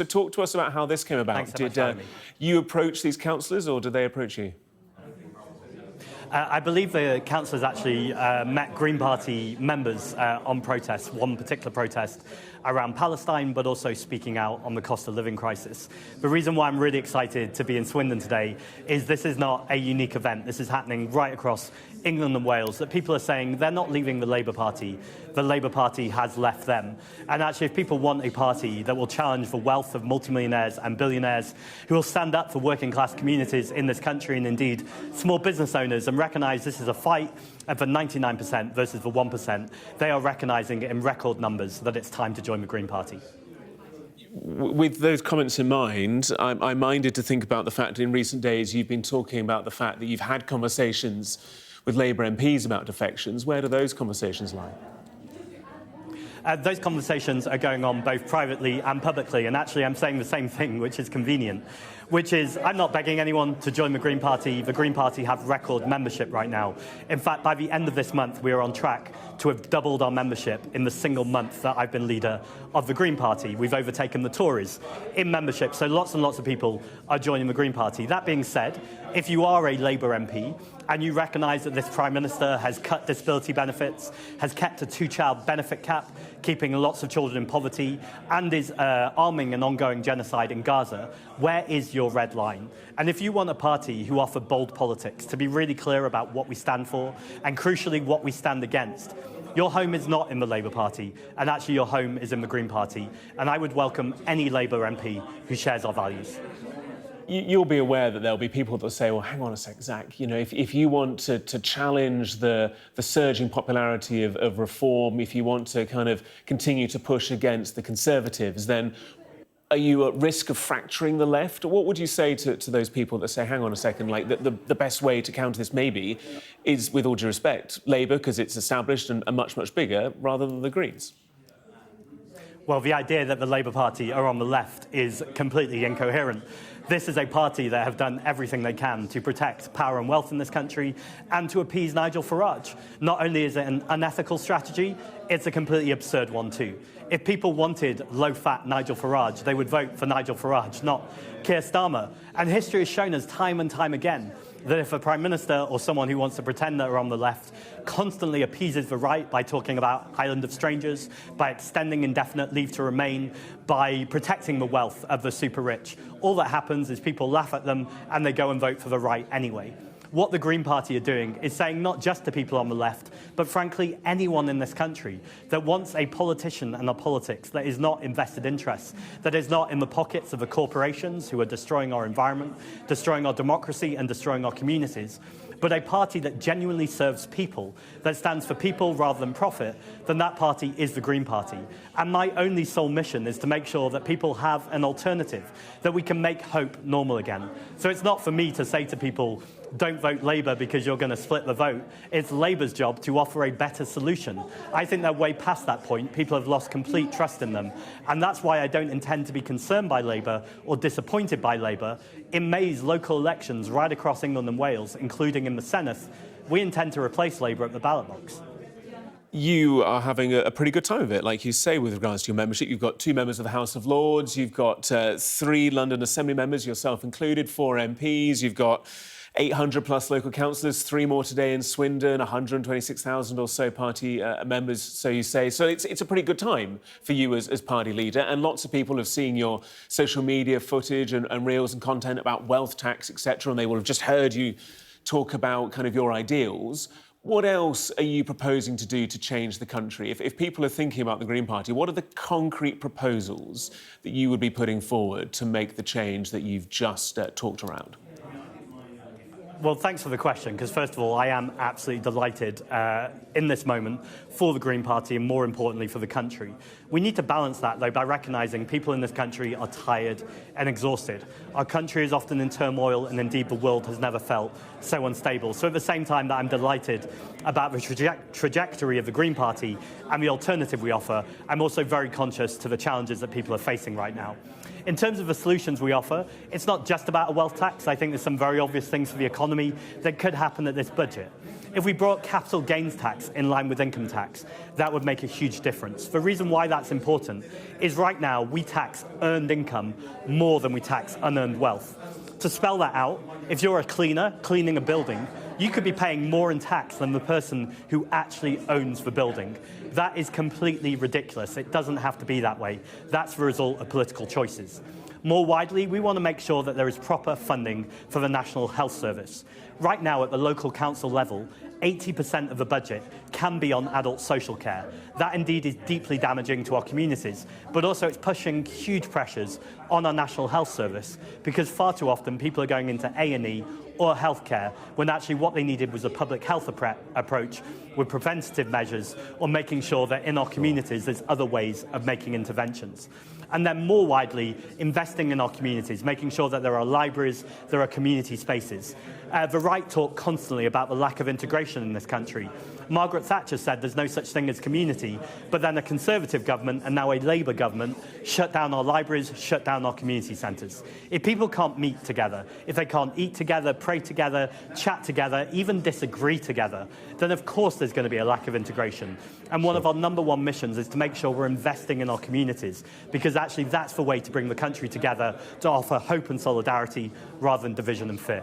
So talk to us about how this came about. Thanks so much Did for having me. you approach these councillors or did they approach you? I believe the councillors actually met Green Party members on protests, one particular protest around Palestine, but also speaking out on the cost of living crisis. The reason why I'm really excited to be in Swindon today is this is not a unique event. This is happening right across England and Wales, that people are saying they're not leaving the Labour Party has left them. And actually, if people want a party that will challenge the wealth of multimillionaires and billionaires, who will stand up for working class communities in this country and indeed small business owners and recognise this is a fight of the 99% versus the 1%, they are recognising in record numbers that it's time to join the Green Party. With those comments in mind, I'm minded to think about the fact that in recent days you've been talking about the fact that you've had conversations with Labour MPs about defections. Where do those conversations lie? Those conversations are going on both privately and publicly, and actually I'm saying the same thing, which is convenient, which is I'm not begging anyone to join the Green Party. The Green Party have record membership right now. In fact, by the end of this month, we are on track to have doubled our membership in the single month that I've been leader of the Green Party. We've overtaken the Tories in membership, so lots and lots of people are joining the Green Party. That being said, if you are a Labour MP and you recognise that this Prime Minister has cut disability benefits, has kept a two-child benefit cap, keeping lots of children in poverty, and is arming an ongoing genocide in Gaza, where is your red line? And if you want a party who offer bold politics, to be really clear about what we stand for, and crucially what we stand against, your home is not in the Labour Party, and actually your home is in the Green Party. And I would welcome any Labour MP who shares our values. You'll be aware that there'll be people that will say, well, hang on a sec, Zack, you know, if you want to challenge the surging popularity of reform, if you want to kind of continue to push against the Conservatives, then are you at risk of fracturing the left? What would you say to those people that say, hang on a second, like the best way to counter this maybe is, with all due respect, Labour, because it's established and much, much bigger, rather than the Greens? Well, the idea that the Labour Party are on the left is completely incoherent. This is a party that have done everything they can to protect power and wealth in this country and to appease Nigel Farage. Not only is it an unethical strategy, it's a completely absurd one too. If people wanted low-fat Nigel Farage, they would vote for Nigel Farage, not Keir Starmer. And history has shown us time and time again that if a Prime Minister or someone who wants to pretend they're on the left constantly appeases the right by talking about island of strangers, by extending indefinite leave to remain, by protecting the wealth of the super rich, all that happens is people laugh at them and they go and vote for the right anyway. What the Green Party are doing is saying not just to people on the left, but frankly anyone in this country that wants a politician and a politics that is not in vested interests, that is not in the pockets of the corporations who are destroying our environment, destroying our democracy and destroying our communities, but a party that genuinely serves people, that stands for people rather than profit, then that party is the Green Party. And my only sole mission is to make sure that people have an alternative, that we can make hope normal again. So it's not for me to say to people, don't vote Labour because you're going to split the vote. It's Labour's job to offer a better solution. I think they're way past that point. People have lost complete trust in them. And that's why I don't intend to be concerned by Labour or disappointed by Labour. In May's local elections right across England and Wales, including in the Senate, we intend to replace Labour at the ballot box. You are having a pretty good time of it, like you say, with regards to your membership. You've got 2 members of the House of Lords, you've got 3 London Assembly members, yourself included, 4 MPs, you've got 800 plus local councillors, 3 more today in Swindon, 126,000 or so party members, so you say. So it's a pretty good time for you as party leader, and lots of people have seen your social media footage and reels and content about wealth tax, etc., and they will have just heard you talk about kind of your ideals. What else are you proposing to do to change the country? If people are thinking about the Green Party, what are the concrete proposals that you would be putting forward to make the change that you've just talked around? Well, thanks for the question, because first of all, I am absolutely delighted in this moment for the Green Party and more importantly for the country. We need to balance that, though, by recognising people in this country are tired and exhausted. Our country is often in turmoil, and indeed the world has never felt so unstable. So at the same time that I'm delighted about the trajectory of the Green Party and the alternative we offer, I'm also very conscious to the challenges that people are facing right now. In terms of the solutions we offer, it's not just about a wealth tax. I think there's some very obvious things for the economy that could happen at this budget. If we brought capital gains tax in line with income tax, that would make a huge difference. The reason why that's important is right now we tax earned income more than we tax unearned wealth. To spell that out, if you're a cleaner cleaning a building, you could be paying more in tax than the person who actually owns the building. That is completely ridiculous. It doesn't have to be that way. That's the result of political choices. More widely, we want to make sure that there is proper funding for the National Health Service. Right now, at the local council level, 80% of the budget can be on adult social care. That indeed is deeply damaging to our communities, but also it's pushing huge pressures on our National Health Service because far too often people are going into A&E or healthcare when actually what they needed was a public health approach with preventative measures or making sure that in our communities there's other ways of making interventions. And then more widely, investing in our communities, making sure that there are libraries, there are community spaces. The right talk constantly about the lack of integration in this country. Margaret Thatcher said there's no such thing as community, but then a Conservative government and now a Labour government shut down our libraries, shut down our community centres. If people can't meet together, if they can't eat together, pray together, chat together, even disagree together, then of course there's going to be a lack of integration. And one of our #1 missions is to make sure we're investing in our communities, because actually that's the way to bring the country together, to offer hope and solidarity rather than division and fear.